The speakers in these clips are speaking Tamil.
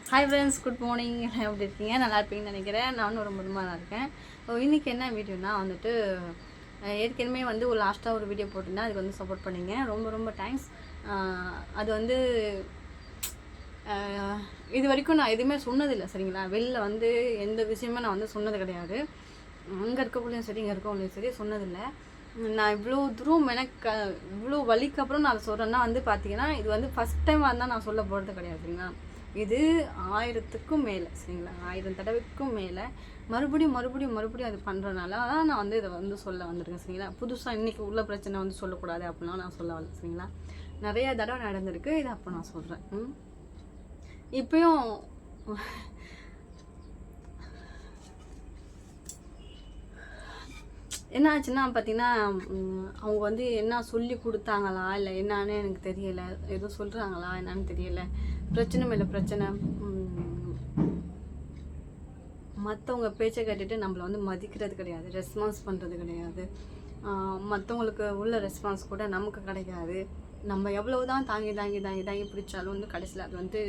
Hi friends, good morning. எப்படி இருக்கீங்க? நல்லா இருப்பீங்கன்னு நினைக்கிறேன். நானும் ரொம்ப நல்லா இருக்கேன். இன்றைக்கி என்ன வீடியோனா வந்துட்டு ஏற்கனவே வந்து ஒரு லாஸ்ட்டாக ஒரு வீடியோ போட்டிருந்தேன். அதுக்கு வந்து சப்போர்ட் பண்ணிங்க, ரொம்ப ரொம்ப தேங்க்ஸ். அது வந்து இது வரைக்கும் நான் எதுவுமே சொன்னதில்லை, சரிங்களா? வெளில வந்து எந்த விஷயமே நான் வந்து சொன்னது கிடையாது. அங்கே இருக்கக்குள்ளேயும் சரி, இங்கே இருக்கக்குள்ளேயும் சரி சொன்னதில்லை. நான் இவ்வளோ தூரம் எனக்கு இவ்வளோ வலிக்கு அப்புறம் நான் அதை சொல்கிறேன்னா வந்து பார்த்தீங்கன்னா, இது வந்து ஃபஸ்ட் டைம் வந்தால் நான் சொல்ல போகிறது கிடையாது, சரிங்களா? இது 1000க்கும் மேலே, சரிங்களா? 1000 தடவைக்கும் மேலே மறுபடியும் அது பண்ணுறனால தான் நான் வந்து இதை வந்து சொல்ல வந்திருக்கேன், சரிங்களா? புதுசாக இன்றைக்கி உள்ள பிரச்சனை வந்து சொல்லக்கூடாது அப்படிலாம் நான் சொல்ல வரல, சரிங்களா? நிறையா தடவை நடந்திருக்கு, இதை அப்போ நான் சொல்கிறேன். இப்போயும் என்ன ஆச்சுன்னா பார்த்தீங்கன்னா, அவங்க வந்து என்ன சொல்லி கொடுத்தாங்களா இல்லை என்னான்னு எனக்கு தெரியலை. எதுவும் சொல்கிறாங்களா என்னான்னு தெரியலை. பிரச்சனை மேலே பிரச்சனை. மற்றவங்க பேச்சை கேட்டுட்டு நம்மளை வந்து மதிக்கிறது கிடையாது, ரெஸ்பான்ஸ் பண்ணுறது கிடையாது. மற்றவங்களுக்கு உள்ள ரெஸ்பான்ஸ் கூட நமக்கு கிடைக்காது. நம்ம எவ்வளோ தான் தாங்கி பிடிச்சாலும் வந்து கடைசியில் அது வந்து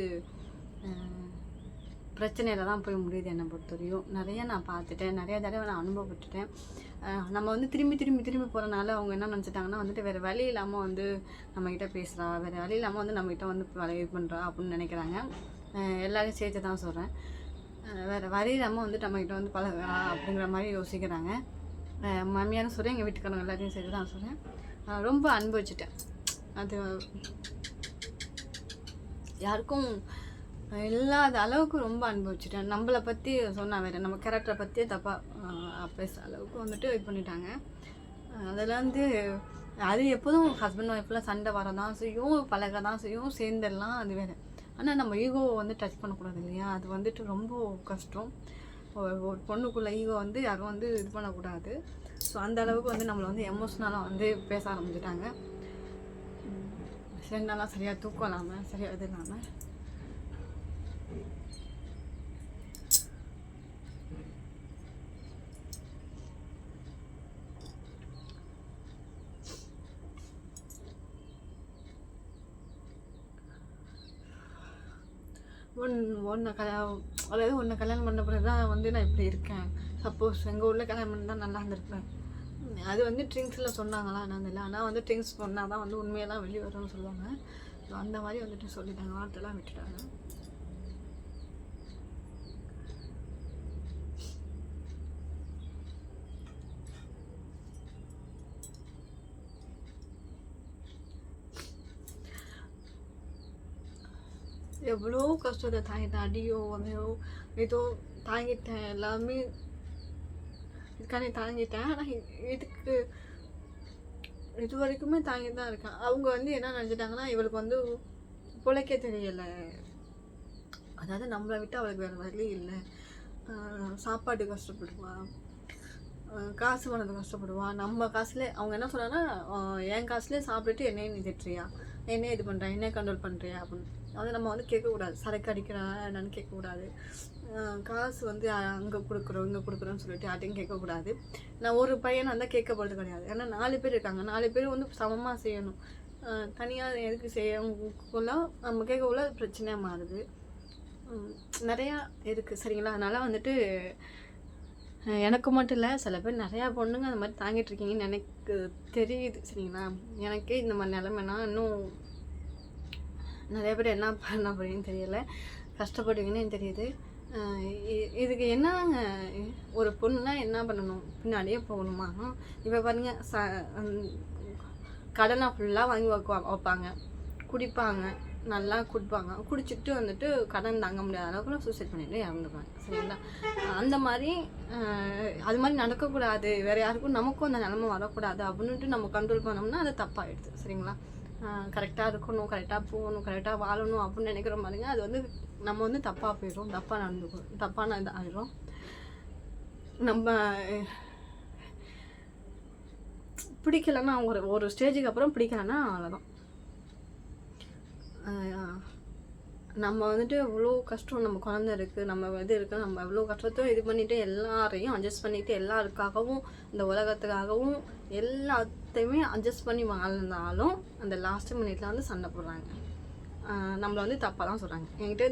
பிரச்சனையில் தான் போய் முடியுது. என்னை பொறுத்தவரையும் நிறையா நான் பார்த்துட்டேன், நிறையா தடவை நான் அனுபவப்பட்டுட்டேன். நம்ம வந்து திரும்பி போகிறனால அவங்க என்ன நினச்சிட்டாங்கன்னா வந்துட்டு வேறு வழி இல்லாமல் வந்து நம்மக்கிட்ட பேசுகிறா, வேறு வழி இல்லாமல் வந்து நம்மகிட்ட வந்து இது பண்ணுறா அப்படின்னு நினைக்கிறாங்க. எல்லாரையும் சேர்த்து தான் சொல்கிறேன். வேறு வழி இல்லாமல் வந்து நம்மக்கிட்ட வந்து பழகிறா அப்படிங்கிற மாதிரி யோசிக்கிறாங்க. மாமியாரும் சொல்கிறேன், எங்கள் வீட்டுக்காரங்க எல்லாத்தையும் சேர்த்து தான் சொல்கிறேன். ரொம்ப அனுபவிச்சிட்டேன். அது யாருக்கும் இல்லாத அளவுக்கு ரொம்ப அனுபவிச்சிட்டேன். நம்மளை பற்றி சொன்னால் வேறு, நம்ம கேரக்டரை பற்றியே தப்பாக பேசுகிற அளவுக்கு வந்துட்டு இது பண்ணிட்டாங்க. அதில் வந்து அது எப்போதும் ஹஸ்பண்ட் ஒய்ஃபில் சண்டை வர தான் செய்யும், பழக தான் செய்யும், சேர்ந்துடலாம், அது வேறு. ஆனால் நம்ம ஈகோவை வந்து டச் பண்ணக்கூடாது இல்லையா? அது வந்துட்டு ரொம்ப கஷ்டம். ஒரு பொண்ணுக்குள்ளே ஈகோ வந்து யாரும் வந்து இது பண்ணக்கூடாது. ஸோ அந்த அளவுக்கு வந்து நம்மளை வந்து எமோஷ்னலாக வந்து பேச ஆரம்பிச்சிட்டாங்க. 2 நாளாக சரியாக தூக்கம் இல்லாமல், சரியாக இது இல்லாமல். அதாவது ஒன்று கல்யாணம் பண்ண பிறகு தான் வந்து நான் இப்படி இருக்கேன். சப்போஸ் எங்கள் ஊரில் கல்யாணம் பண்ணி தான் நல்லா இருந்திருப்பேன். அது வந்து ட்ரிங்க்ஸில் சொன்னாங்களா நான் இல்லை, ஆனால் வந்து ட்ரிங்க்ஸ் பண்ணால் தான் வந்து உண்மையெல்லாம் வெளியே வரும்னு சொல்லுவாங்க. ஸோ அந்த மாதிரி வந்துட்டு சொல்லிட்டாங்க, வார்த்தைலாம் விட்டுட்டாங்க. எவ்வளோ கஷ்டத்தை தாங்கிட்டேன், அடியோ அதையோ ஏதோ தாங்கிட்டேன், எல்லாமே இதுக்கானே தாங்கிட்டேன். ஆனால் இதுக்கு இது வரைக்குமே தாங்கி தான் இருக்கேன். அவங்க வந்து என்ன நினச்சிட்டாங்கன்னா, இவளுக்கு வந்து பிழைக்க தெரியலை, அதாவது நம்மளை விட்டு அவளுக்கு வேறு வழி இல்லை, சாப்பாடு கஷ்டப்படுவான், காசு பண்ணது கஷ்டப்படுவான், நம்ம காசுலேயே. அவங்க என்ன சொன்னாங்கன்னா, என் காசுலேயே சாப்பிட்டுட்டு என்னையே நீ திட்டுறியா, என்னையே இது பண்ணுறேன், என்னையே கண்ட்ரோல் பண்ணுறியா அப்படின்னு. அதை நம்ம வந்து கேட்கக்கூடாது. சரக்கு அடிக்கிறா என்னன்னு கேட்கக்கூடாது. காசு வந்து அங்கே கொடுக்குறோம் இங்கே கொடுக்குறோன்னு சொல்லிட்டு யார்ட்டையும் கேட்கக்கூடாது. நான் ஒரு பையனை வந்தால் கேட்கப்படுறது கிடையாது. ஏன்னா 4 பேர் இருக்காங்க, 4 பேர் வந்து சமமாக செய்யணும். தனியாக எதுக்கு செய்யக்குள்ள நம்ம கேட்கக்குள்ள பிரச்சனையாக மாறுது. நிறையா இருக்குது, சரிங்களா? அதனால் வந்துட்டு எனக்கு மட்டும் இல்லை, சில பேர் நிறையா பொண்ணுங்க அந்த மாதிரி தாங்கிட்டு இருக்கீங்கன்னு எனக்கு தெரியுது, சரிங்களா? எனக்கே இந்த மாதிரி நிலைமைனா இன்னும் நிறைய பேர் என்ன பண்ண போறீங்கன்னு தெரியலை, கஷ்டப்படுவீங்கன்னு எனக்கு தெரியுது. இதுக்கு என்னங்க, ஒரு பொண்ணுனா என்ன பண்ணணும்? பின்னாடியே போகணுமா? இப்போ பாருங்க, கடனை ஃபுல்லாக வாங்கி வைப்பாங்க, குடிப்பாங்க, நல்லா குடிச்சிட்டு வந்துட்டு கடன் தாங்க முடியாத அளவுக்கு சூசைட் பண்ணிட்டு இறந்துப்பாங்க, சரிங்களா? அந்த மாதிரி அது மாதிரி நடக்கக்கூடாது, வேறு யாருக்கும் நமக்கும் அந்த நிலமை வரக்கூடாது அப்படின்ட்டு நம்ம கண்ட்ரோல் பண்ணோம்னா அது தப்பாகிடுது, சரிங்களா? கரெக்டாக இருக்கணும், கரெக்டாக போகணும், கரெக்டாக வாழணும் அப்படின்னு நினைக்கிற மாதிரிங்க, அது வந்து நம்ம வந்து தப்பாக போயிடும், தப்பாக நடந்துக்கும், தப்பான இது ஆயிடும். நம்ம பிடிக்கலைன்னா ஒரு ஸ்டேஜுக்கு அப்புறம் பிடிக்கலைன்னா அவ்வளோதான். நம்ம வந்துட்டு எவ்வளோ கஷ்டம், நம்ம குழந்தை இருக்குது, நம்ம இது இருக்குது, நம்ம எவ்வளோ கஷ்டத்தையும் இது பண்ணிவிட்டு எல்லாரையும் அட்ஜஸ்ட் பண்ணிவிட்டு எல்லாருக்காகவும் இந்த உலகத்துக்காகவும் எல்லாத்தையுமே அட்ஜஸ்ட் பண்ணி வாழ்ந்தாலும் அந்த லாஸ்ட் மினிட்ல வந்து சண்டை போடுறாங்க. நம்மளை வந்து தப்பாக தான் சொல்கிறாங்க. என்கிட்ட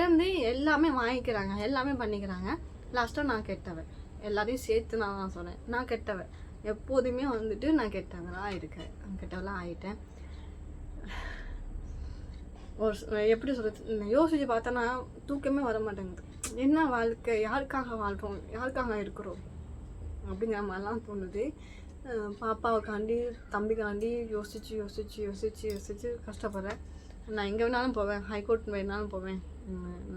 இருந்து எல்லாமே வாங்கிக்கிறாங்க, எல்லாமே பண்ணிக்கிறாங்க. லாஸ்ட்டாக நான் கெட்டவன், எல்லாரையும் சேர்த்து நான் தான் சொன்னேன். நான் கெட்டவன், எப்போதுமே வந்துட்டு நான் கெட்டவங்களாக இருக்கேன், கெட்டவளாக ஆகிட்டேன். எப்படி சொல்கிறது, யோசித்து பார்த்தோன்னா தூக்கமே வர மாட்டேங்குது. என்ன வாழ்க்கை, யாருக்காக வாழ்கிறோம், யாருக்காக இருக்கிறோம் அப்படிங்கிற மாதிரிலாம் தோணுது. பாப்பாவுக்காண்டி தம்பிக்காண்டி யோசித்து கஷ்டப்படுறேன். நான் எங்கே வேணாலும் போவேன், ஹைகோர்ட் வேணாலும் போவேன்,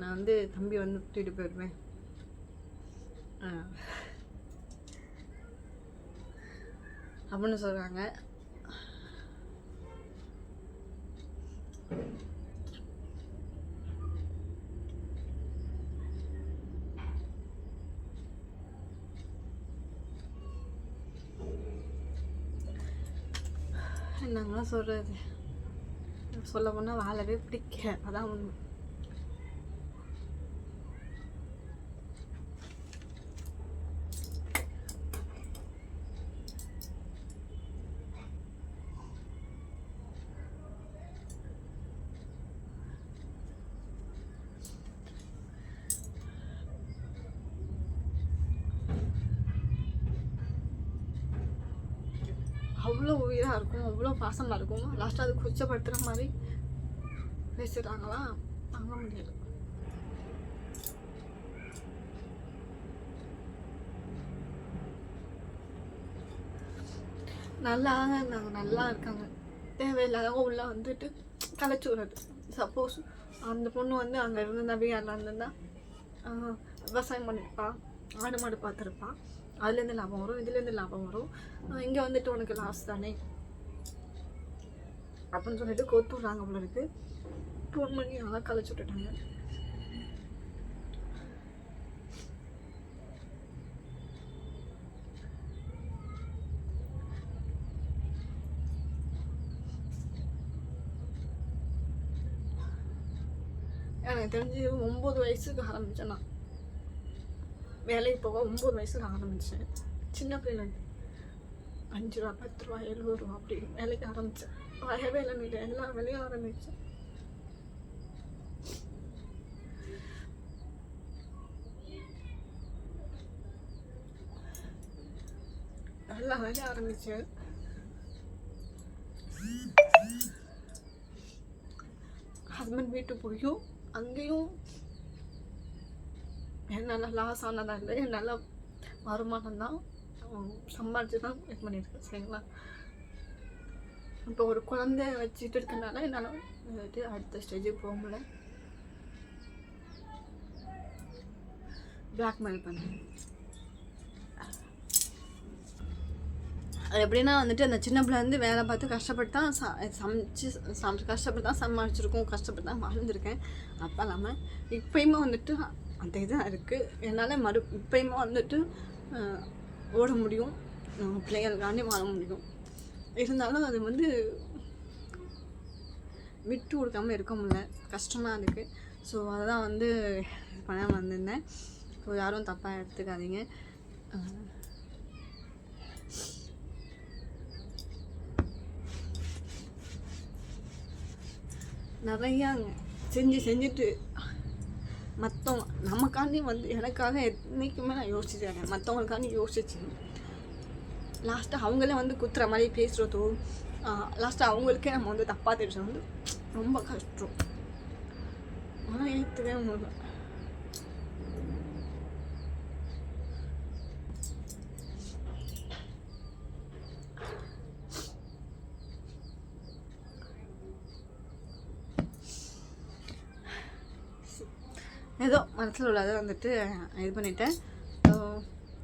நான் வந்து தம்பி வந்து தூக்கிட்டு போயிடுவேன் அப்படின்னு சொல்கிறாங்க. என்னங்களாம் சொல்கிறது, சொல்ல போனால் வாழவே பிடிக்க, அதான் உண்மை. அவ்வளோ உயிராக இருக்கும், அவ்வளோ பாசமாக இருக்கும். லாஸ்ட்டாக அது குச்சப்படுத்துகிற மாதிரி பேசுகிறாங்களா, தாங்க முடியல. நல்லா இருக்காங்க, தேவையில்லாதவங்க உள்ளே வந்துட்டு கலைச்சி விடுறது. சப்போஸ் அந்த பொண்ணு வந்து அங்கே இருந்து நபியாக இருந்திருந்தா விவசாயம் பண்ணியிருப்பா, ஆடு மாடு பார்த்துருப்பா, அதுலேருந்து லாபம் வரும், இதுலேருந்து லாபம் வரும். இங்கே வந்துட்டு உனக்கு லாஸ் தானே அப்படின்னு சொல்லிட்டு கோத்து விட்றாங்க போல இருக்கு. ஃபோன் பண்ணி நல்லா கழிச்சு விட்டுட்டாங்க. எனக்கு தெரிஞ்சு 9 வயசுக்கு ஆரம்பித்தேன். நான் வேலைக்கு போக 9 வயசுக்கு ஆரம்பித்தேன். சின்ன பிள்ளைங்க 5 ரூபா 10 ரூபா 70 ரூபா அப்படி வேலைக்கு ஆரம்பித்தேன். வரவே இல்லை, எல்லா வேலையும் ஆரம்பித்தேன். எல்லா வேலையும் ஆரம்பித்தேன். ஹஸ்பண்ட் வீட்டுக்கு போயும் அங்கேயும் என்னால் லாஸ் ஆனதா இல்லை, என்னால் வருமானம் தான் சம்பாதிச்சு தான் இது பண்ணியிருக்கேன். சரிங்களா, இப்போ ஒரு குழந்தை வச்சுட்டு இருக்கனால என்னால் வந்துட்டு அடுத்த ஸ்டேஜுக்கு போக முடியல. பிளாக்மெயில் பண்ணேன். அது எப்படின்னா வந்துட்டு அந்த சின்ன பிள்ளை வந்து வேலை பார்த்து கஷ்டப்பட்டு தான் கஷ்டப்பட்டு தான் சமாளிச்சிருக்கோம், கஷ்டப்பட்டு தான் வாழ்ந்துருக்கேன். அப்போ இல்லாமல் இப்போயுமே வந்துட்டு அந்த இதுதான் இருக்குது. என்னால் இப்போயுமே வந்துட்டு ஓட முடியும், பிள்ளைகளுக்காண்டி வாழ முடியும். இருந்தாலும் அது வந்து விட்டு கொடுக்காமல் இருக்க முடியல, கஷ்டமாக இருக்குது. ஸோ அதை தான் வந்து பண்ண வந்திருந்தேன். ஸோ யாரும் தப்பாக எடுத்துக்காதீங்க. நிறையா செஞ்சுட்டு மற்றவங்க நமக்காண்டி வந்து எனக்காக என்றைக்குமே நான் யோசிச்சிருக்கேன். மற்றவங்களுக்காண்டி யோசிச்சு லாஸ்ட்டாக அவங்களே வந்து குத்துற மாதிரி பேசுகிறதோ, லாஸ்ட்டாக அவங்களுக்கே நம்ம வந்து தப்பாக தெரிஞ்சது வந்து ரொம்ப கஷ்டம். ஆனால் ஏற்றுக்கவே முடியல. ஏதோ மனசில் உள்ளதை வந்துட்டு இது பண்ணிட்டேன்.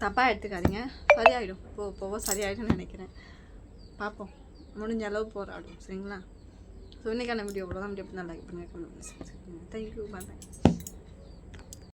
தப்பாக எடுத்துக்காதீங்க, சரியாயிடும். போக சரியாயிடும்னு நினைக்கிறேன். பார்ப்போம், முடிஞ்ச அளவு போராடும். சரிங்களா? ஸோ இன்றைக்கான வீடியோ தான். வீடியோ லைக் பண்ணுங்கள், கமெண்ட் பண்ணுங்கள். தேங்க்யூ, பாய்.